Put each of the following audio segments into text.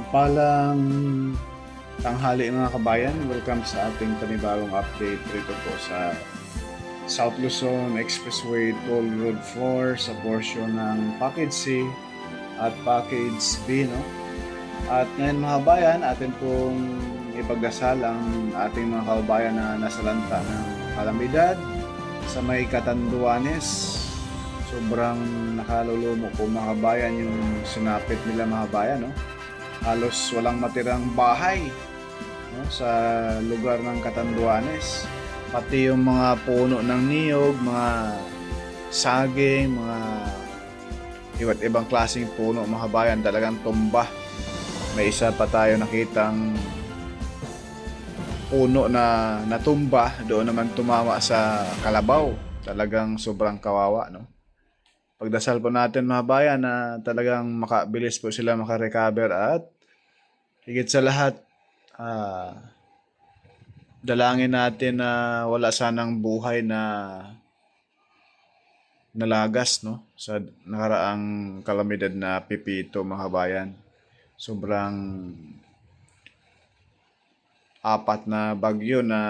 Mapagpalang tanghali mga kabayan. Welcome sa ating panibagong update dito po sa South Luzon Expressway Toll Road 4 sa portion ng Package C at Package B. No? At ngayon mga kabayan, atin pong ipagdasal ang ating mga kababayan na nasalanta ng kalamidad sa may Catanduanes. Sobrang nakalulumo po mga kabayan yung sinapit nila mga kabayan. No? Halos walang matirang bahay, no, sa lugar ng Catanduanes. Pati yung mga puno ng niyog, mga saging, mga iba't ibang klaseng puno mga kabayan talagang tumba. May isa pa tayo nakitang puno na natumba, doon naman tumama sa kalabaw. Talagang sobrang kawawa, no? Pagdasal po natin mga bayan na talagang makabilis po sila makarecover at higit sa lahat, dalangin natin na wala sanang buhay na nalagas, no, sa nakaraang kalamidad na Pipito mga bayan. Sobrang apat na bagyo na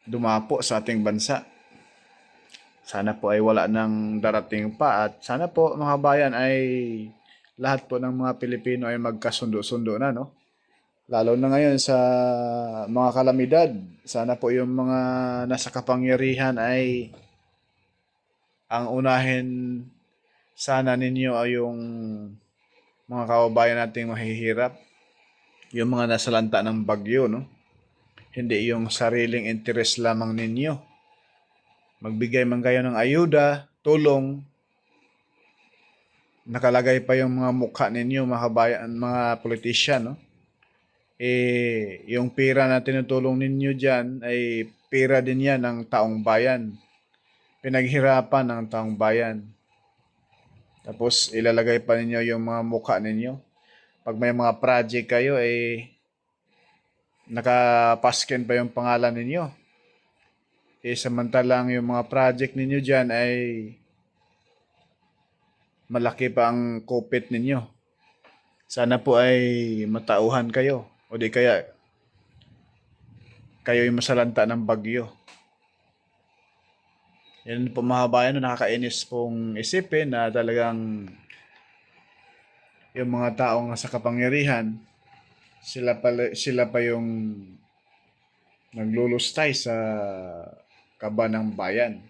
dumapo sa ating bansa. Sana po ay wala nang darating pa at sana po mga bayan ay lahat po ng mga Pilipino ay magkasundo-sundo na, no? Lalo na ngayon sa mga kalamidad. Sana po yung mga nasa kapangyarihan ay ang unahin sana ninyo ay yung mga kababayan nating mahihirap. Yung mga nasalanta ng bagyo, no? Hindi yung sariling interes lamang ninyo. Magbigay man kayo ng ayuda, tulong, nakalagay pa yung mga mukha ninyo, mga kabayan, mga politician, no? Yung pera na tinutulong ninyo dyan ay pera din yan ng taong bayan. Pinaghirapan ng taong bayan. Tapos ilalagay pa ninyo yung mga mukha ninyo. Pag may mga project kayo, nakapasken pa yung pangalan ninyo. Samantalang yung mga project ninyo dyan ay malaki pa ang kupit ninyo. Sana po ay matauhan kayo. O di kaya kayo yung masalanta ng bagyo. Yan po mga bayan, nakakainis pong isipin na talagang yung mga taong nasa kapangyarihan, sila pa yung naglulustay sa kaba ng bayan.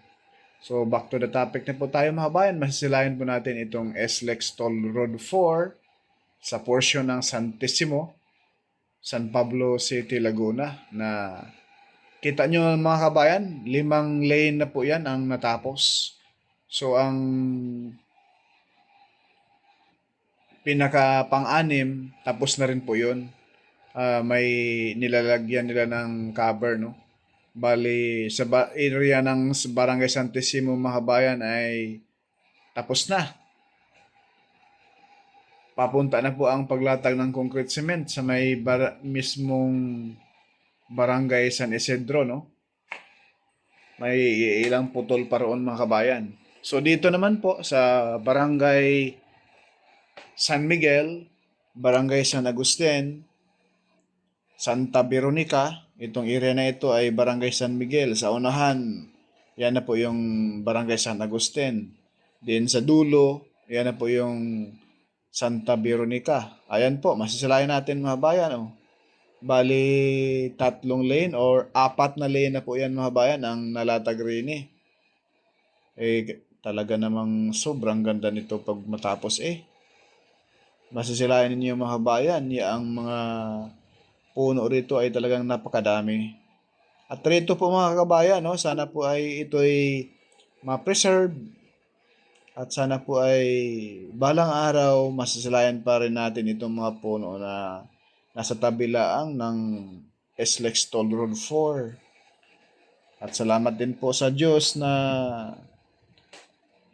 So back to the topic na po tayo mga bayan, masisilayan po natin itong SLEX Toll Road 4 sa portion ng Santissimo, San Pablo City, Laguna na kita nyo mga kabayan, 5 lane na po yan ang natapos. So ang pinaka pang-anim, tapos na rin po yun. May nilalagyan nila ng cover, no? Bali, sa area ng Barangay Santissimo mga kabayan ay tapos na. Papunta na po ang paglatag ng concrete cement sa may mismong Barangay San Isidro, no? May ilang putol pa roon mga kabayan. So dito naman po sa Barangay San Miguel, Barangay San Agustin, Santa Veronica, itong area na ito ay Barangay San Miguel. Sa unahan, yan na po yung Barangay San Agustin. Din sa dulo, yan na po yung Santa Veronica. Ayan po, masisilayan natin mga bayan. Oh. Bali, 3 lane or 4 na lane na po yan mga bayan ang nalatag rin talaga namang sobrang ganda nito pag matapos Masisilayan ninyo mga bayan, ang mga puno rito ay talagang napakadami. At rito po mga kabayan, no, sana po ay ito'y ma-preserve at sana po ay balang araw masisilayan pa rin natin itong mga puno na nasa tabilaang ng SLEX Toll Road 4. At salamat din po sa Diyos na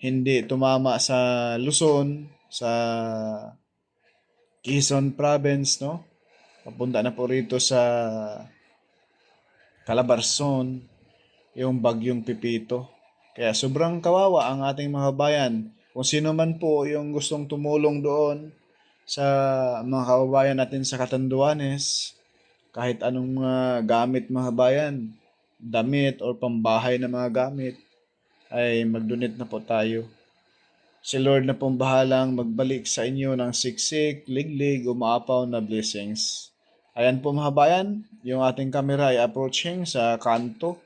hindi tumama sa Luzon, sa Quezon Province, no? Papunta na po rito sa Calabarzon yung bagyong Pipito. Kaya sobrang kawawa ang ating mga bayan. Kung sino man po yung gustong tumulong doon, sa mga kababayan natin sa Catanduanes, kahit anong mga gamit mga kabayan, damit or pambahay na mga gamit, ay mag-donate na po tayo. Si Lord na pong bahalang magbalik sa inyo ng siksik, liglig, umaapaw na blessings. Ayan po mga kabayan, yung ating camera ay approaching sa kanto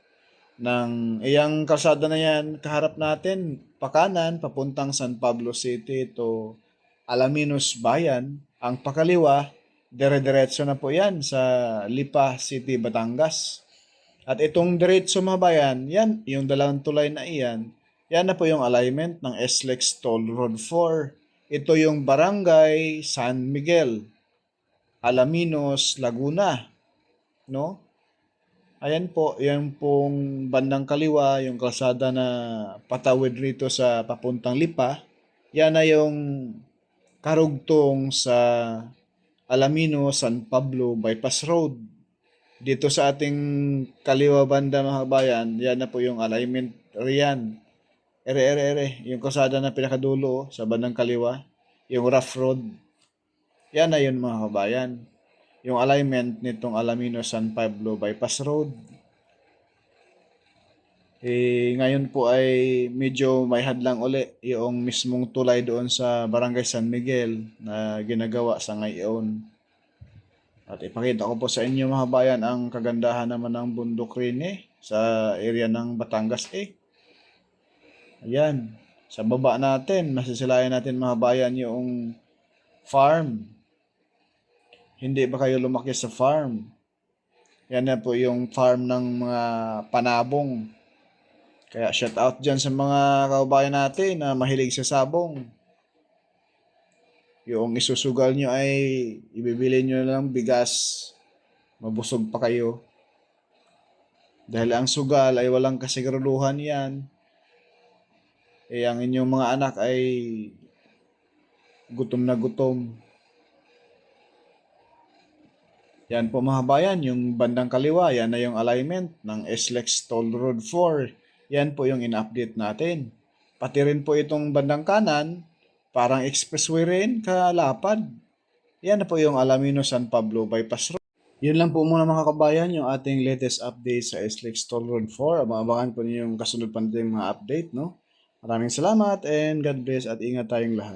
ng iyang kalsada na yan, kaharap natin, pakanan, papuntang San Pablo City to Alaminos Bayan. Ang pakaliwa, dire-diretso na po yan sa Lipa City, Batangas. At itong diretso mga bayan, yan, yung dalawang tulay na iyan, yan na po yung alignment ng SLEX Toll Road 4. Ito yung Barangay San Miguel, Alaminos, Laguna, no? Ayan po, yan pong bandang kaliwa, yung kalsada na patawid rito sa papuntang Lipa. Yan na yung karugtong sa Alamino, San Pablo Bypass Road. Dito sa ating kaliwa banda mga bayan, yan na po yung alignment riyan. Ere, yung kalsada na pinakadulo sa bandang kaliwa, yung rough road. Yan na yun mga kabayan. Yung alignment nitong Alamino San Pablo Bypass Road. Ngayon po ay medyo may hadlang uli yung mismong tulay doon sa Barangay San Miguel na ginagawa sa ngayon. At ipakita ko po sa inyo mga bayan ang kagandahan naman ng bundok rin sa area ng Batangas Ayan, sa baba natin, masisilayan natin mga bayan yung farm. Hindi ba kayo lumaki sa farm? Yan na po yung farm ng mga panabong. Kaya shout out dyan sa mga kababayan natin na mahilig sa sabong. Yung isusugal nyo ay ibibili nyo lang bigas. Mabusog pa kayo. Dahil ang sugal ay walang kasiguraduhan yan. Ang inyong mga anak ay gutom na gutom. Yan po mga bayan, yung bandang kaliwa, yan na yung alignment ng SLEX Toll Road 4. Yan po yung in-update natin. Pati rin po itong bandang kanan, parang expressway rin, kalapad. Yan na po yung Alamino San Pablo Bypass Road. Yun lang po muna mga kabayan, yung ating latest update sa SLEX Toll Road 4. Abangan po niyo yung kasunod pa natin mga update, no? Maraming salamat and God bless at ingat tayong lahat.